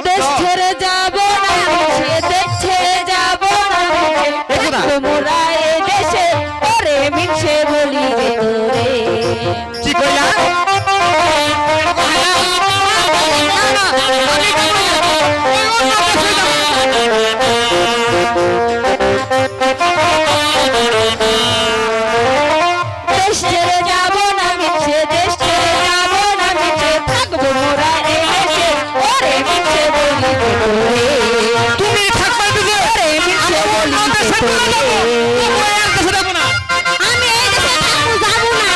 দেশ ছেড়ে যাব না সে দেশ ছেড়ে যাব না মোরা এ দেশে ওরে মিছে বলি রে তোরে কি কইলা দেশ ছেড়ে যাব না মিছে দেশ ছেড়ে যাব না মিছে থাকবো মোরা এই দেশে ওরে মিছে বলি রে তোরে তুমি থাকবে দিদি ওরে মিছে বলি রে তোরে দেশে যাব না আমি এই দেশে থাকবো যাব না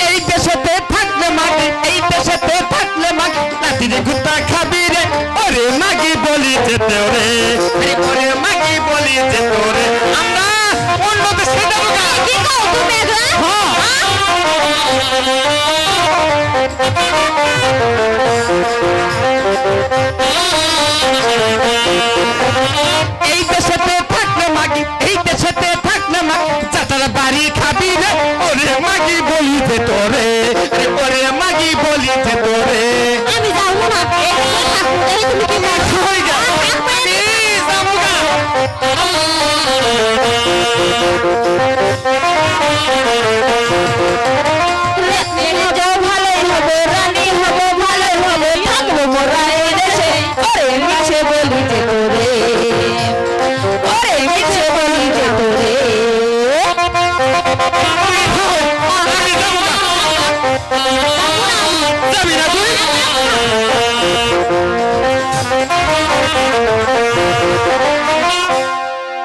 এই দেশেতে থাকলে মাগি এই দেশেতে থাকলে মাগি লাঠিরে গুতা খাবি রে ওরে মাগি বলি যেতে রে আরে ওরে মাগি বলি যেতে রে আমরা অন্য দেশে যাব না কি কও তুমি এগুলা এই দেশেতে থাকলে মাগি এই দেশেতে থাকলে মাগি চাচার বাড়ি খাবি রে ওরে মাগি বলি যেতে রে আরে ওরে মাগি বলি যেতে রে আমি যাব না এই দেশে থাকবো এই তুমি কি করছো হই যা আমি যাব না থাকবে